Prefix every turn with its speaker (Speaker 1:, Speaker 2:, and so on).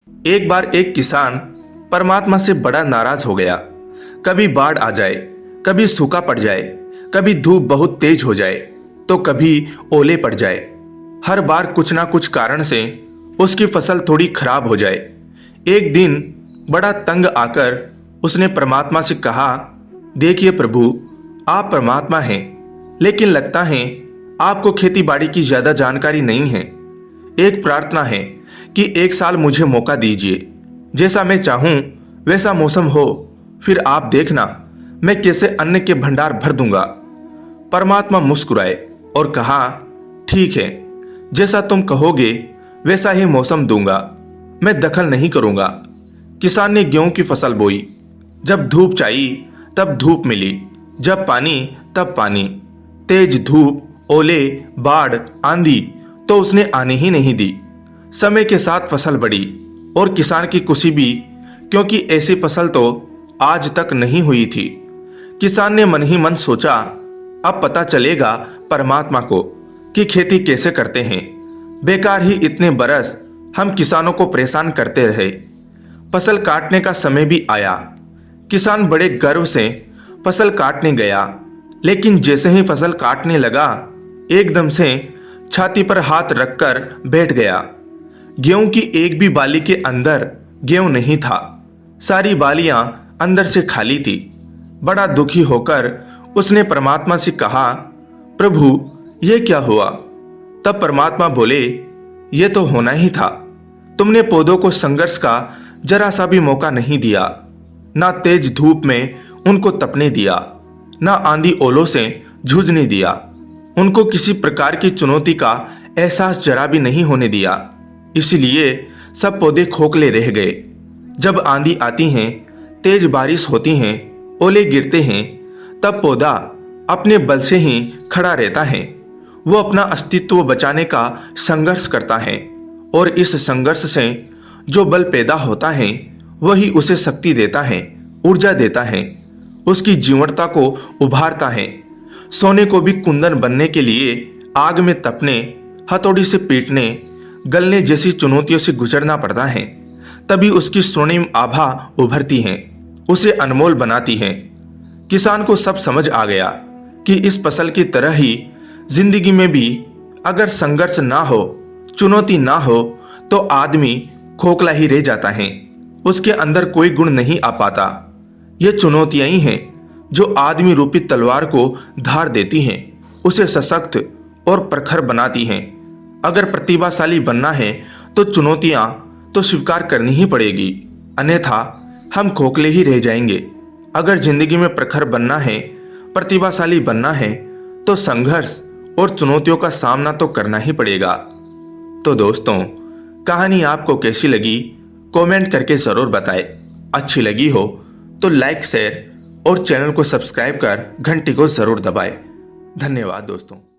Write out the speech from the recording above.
Speaker 1: एक बार एक किसान परमात्मा से बड़ा नाराज हो गया। कभी बाढ़ आ जाए, कभी सूखा पड़ जाए, कभी धूप बहुत तेज हो जाए, तो कभी ओले पड़ जाए। हर बार कुछ ना कुछ कारण से उसकी फसल थोड़ी खराब हो जाए। एक दिन बड़ा तंग आकर उसने परमात्मा से कहा, देखिए प्रभु, आप परमात्मा हैं, लेकिन लगता है आपको खेती बाड़ी की ज्यादा जानकारी नहीं है। एक प्रार्थना है कि एक साल मुझे मौका दीजिए, जैसा मैं चाहूं वैसा मौसम हो, फिर आप देखना मैं कैसे अन्न के भंडार भर दूंगा। परमात्मा मुस्कुराए और कहा, ठीक है, जैसा तुम कहोगे वैसा ही मौसम दूंगा, मैं दखल नहीं करूंगा। किसान ने गेहूं की फसल बोई। जब धूप चाहिए तब धूप मिली, जब पानी तब पानी। तेज धूप, ओले, बाढ़, आंधी तो उसने आने ही नहीं दी। समय के साथ फसल बढ़ी और किसान की खुशी भी, क्योंकि ऐसी फसल तो आज तक नहीं हुई थी। किसान ने मन ही मन सोचा, अब पता चलेगा परमात्मा को कि खेती कैसे करते हैं। बेकार ही इतने बरस हम किसानों को परेशान करते रहे। फसल काटने का समय भी आया। किसान बड़े गर्व से फसल काटने गया, लेकिन जैसे ही फसल काटने लगा, एकदम से छाती पर हाथ रखकर बैठ गया। गेहूं की एक भी बाली के अंदर गेहूं नहीं था। सारी बालियां अंदर से खाली थी। बड़ा दुखी होकर उसने परमात्मा से कहा, प्रभु, यह क्या हुआ? तब परमात्मा बोले, यह तो होना ही था। तुमने पौधों को संघर्ष का जरा सा भी मौका नहीं दिया। ना तेज धूप में उनको तपने दिया, ना आंधी ओलों से जूझने दिया। उनको किसी प्रकार की चुनौती का एहसास जरा भी नहीं होने दिया। इसलिए सब पौधे खोखले रह गए। जब आंधी आती है, तेज बारिश होती है, ओले गिरते हैं, तब पौधा अपने बल से ही खड़ा रहता है। वो अपना अस्तित्व बचाने का संघर्ष करता है, और इस संघर्ष से जो बल पैदा होता है वही उसे शक्ति देता है, ऊर्जा देता है, उसकी जीवनता को उभारता है। सोने को भी कुंदन बनने के लिए आग में तपने, हथौड़ी से पीटने, गलने जैसी चुनौतियों से गुजरना पड़ता है, तभी उसकी स्वर्णिम आभा उभरती है, उसे अनमोल बनाती है। किसान को सब समझ आ गया कि इस फसल की तरह ही जिंदगी में भी अगर संघर्ष ना हो, चुनौती ना हो, तो आदमी खोखला ही रह जाता है। उसके अंदर कोई गुण नहीं आ पाता। ये चुनौतियां ही हैं जो आदमी रूपी तलवार को धार देती हैं, उसे सशक्त और प्रखर बनाती हैं। अगर प्रतिभाशाली बनना है तो चुनौतियां तो स्वीकार करनी ही पड़ेगी, अन्यथा हम खोखले ही रह जाएंगे। अगर जिंदगी में प्रखर बनना है, प्रतिभाशाली बनना है, तो संघर्ष और चुनौतियों का सामना तो करना ही पड़ेगा। तो दोस्तों, कहानी आपको कैसी लगी कमेंट करके जरूर बताएं। अच्छी लगी हो तो लाइक, शेयर और चैनल को सब्सक्राइब कर घंटी को जरूर दबाएं। धन्यवाद दोस्तों।